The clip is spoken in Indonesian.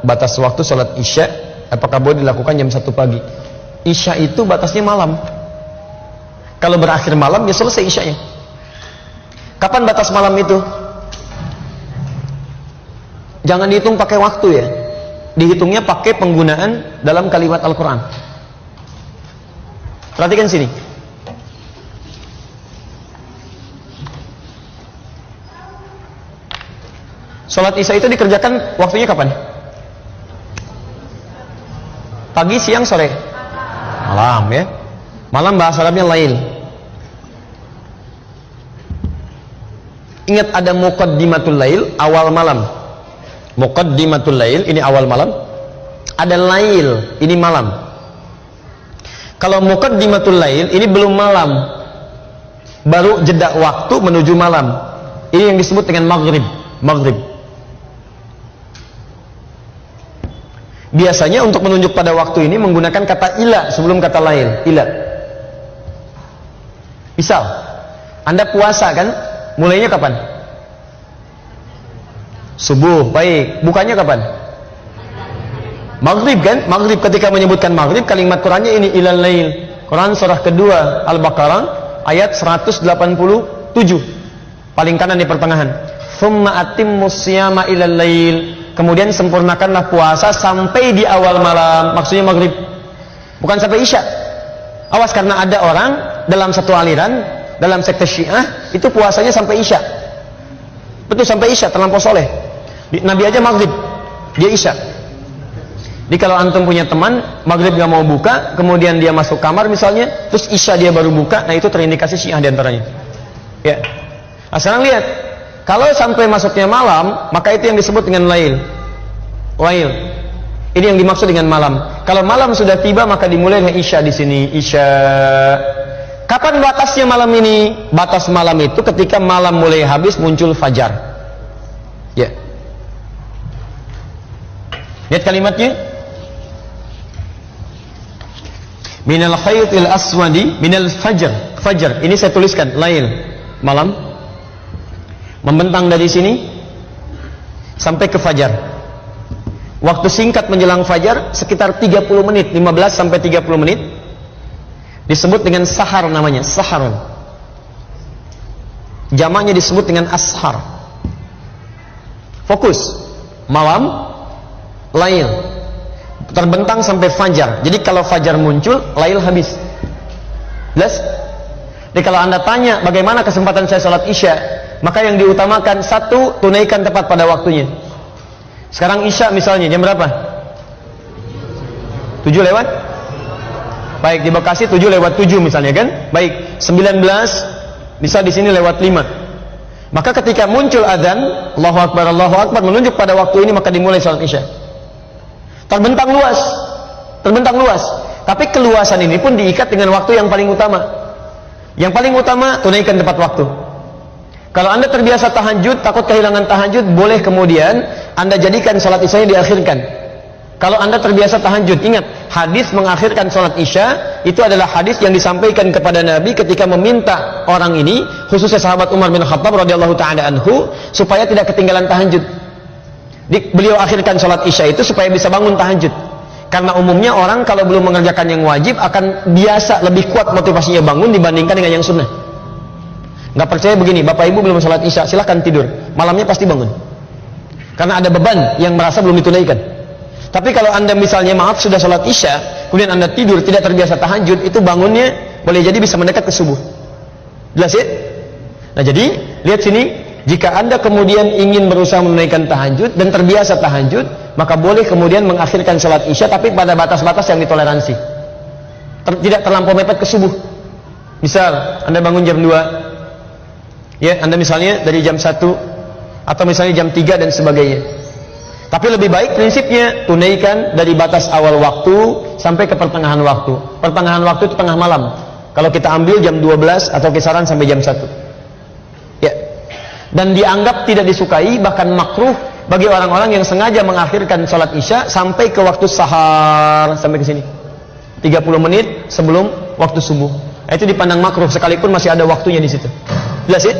batas waktu sholat isya, apakah boleh dilakukan jam 1 pagi? Isya itu batasnya malam. Kalau berakhir malam ya selesai isyanya. Kapan batas malam itu? Jangan dihitung pakai waktu ya, dihitungnya pakai penggunaan dalam kalimat Al-Quran. Perhatikan sini. Sholat isya itu dikerjakan waktunya kapan? Pagi, siang, sore? Malam ya. Malam bahasa Arabnya lail. Ingat ada muqaddimatul lail, awal malam. Muqaddimatul lail, ini awal malam. Ada lail, ini malam. Kalau muqaddimatul lail, ini belum malam, baru jeda waktu menuju malam. Ini yang disebut dengan maghrib. Maghrib. Biasanya untuk menunjuk pada waktu ini menggunakan kata ila sebelum kata lail. Ila. Misal, Anda puasa kan? Mulainya kapan? Subuh. Baik. Bukannya kapan? Maghrib kan? Maghrib. Ketika menyebutkan maghrib, kalimat Qurannya ini ilal lail. Quran surah kedua Al-Baqarah ayat 187. Paling kanan di pertengahan. Thumma atimmus siyama ilal lail. Kemudian sempurnakanlah puasa sampai di awal malam. Maksudnya maghrib, bukan sampai isya. Awas, karena ada orang dalam satu aliran, dalam sekte Syiah itu puasanya sampai isya. Betul, sampai isya, terlampau soleh. Nabi aja maghrib, dia isya. Jadi kalau antum punya teman maghrib gak mau buka, kemudian dia masuk kamar misalnya, terus isya dia baru buka, nah itu terindikasi Syiah diantaranya. Ya. Nah sekarang lihat, kalau sampai masuknya malam, maka itu yang disebut dengan lail. Lail. Ini yang dimaksud dengan malam. Kalau malam sudah tiba, maka dimulai dengan isya di sini. Isya. Kapan batasnya malam ini? Batas malam itu ketika malam mulai habis muncul fajar. Ya. Lihat kalimatnya. Minal khaytil aswadi minal fajr. Fajar. Ini saya tuliskan lail. Malam. Membentang dari sini sampai ke fajar. Waktu singkat menjelang fajar sekitar 30 menit, 15 sampai 30 menit. Disebut dengan sahar namanya, saharun. Jamaknya disebut dengan ashar. Fokus. Malam, lail. Terbentang sampai fajar. Jadi kalau fajar muncul, lail habis. Jelas? Jadi kalau Anda tanya bagaimana kesempatan saya sholat isya, maka yang diutamakan satu, tunaikan tepat pada waktunya. Sekarang isya misalnya jam berapa? 7 lewat? Baik, di Bekasi 7 lewat 7 misalnya kan? Baik, 19 bisa di sini lewat 5. Maka ketika muncul adzan, Allahu Akbar menunjuk pada waktu ini, maka dimulai sholat isya. Terbentang luas. Terbentang luas. Tapi keluasan ini pun diikat dengan waktu yang paling utama. Yang paling utama, tunaikan tepat waktu. Kalau Anda terbiasa tahajud, takut kehilangan tahajud, boleh kemudian Anda jadikan sholat isyanya diakhirkan. Kalau Anda terbiasa tahajud, ingat, hadis mengakhirkan sholat isya itu adalah hadis yang disampaikan kepada Nabi ketika meminta orang ini, khususnya sahabat Umar bin Khattab radhiyallahu ta'ala anhu, supaya tidak ketinggalan tahajud. Beliau akhirkan sholat isya itu supaya bisa bangun tahajud. Karena umumnya orang kalau belum mengerjakan yang wajib akan biasa lebih kuat motivasinya bangun dibandingkan dengan yang sunnah. Nggak percaya begini, bapak ibu belum sholat isya, silahkan tidur, malamnya pasti bangun. Karena ada beban yang merasa belum ditunaikan. Tapi kalau Anda misalnya maaf sudah sholat isya, kemudian Anda tidur tidak terbiasa tahajud, itu bangunnya boleh jadi bisa mendekat ke subuh. Jelas ya? Nah jadi lihat sini, jika Anda kemudian ingin berusaha menunaikan tahajud dan terbiasa tahajud, maka boleh kemudian mengakhirkan sholat isya tapi pada batas-batas yang ditoleransi. Tidak terlampau mepet ke subuh. Misal Anda bangun jam 2, ya, Anda misalnya dari jam 1 atau misalnya jam 3 dan sebagainya. Tapi lebih baik prinsipnya tunaikan dari batas awal waktu sampai ke pertengahan waktu. Pertengahan waktu itu tengah malam. Kalau kita ambil jam 12 atau kisaran sampai jam 1. Ya. Dan dianggap tidak disukai, bahkan makruh bagi orang-orang yang sengaja mengakhirkan sholat isya sampai ke waktu sahar, sampai ke sini 30 menit sebelum waktu subuh. Itu dipandang makruh sekalipun masih ada waktunya di situ. Jelas ya?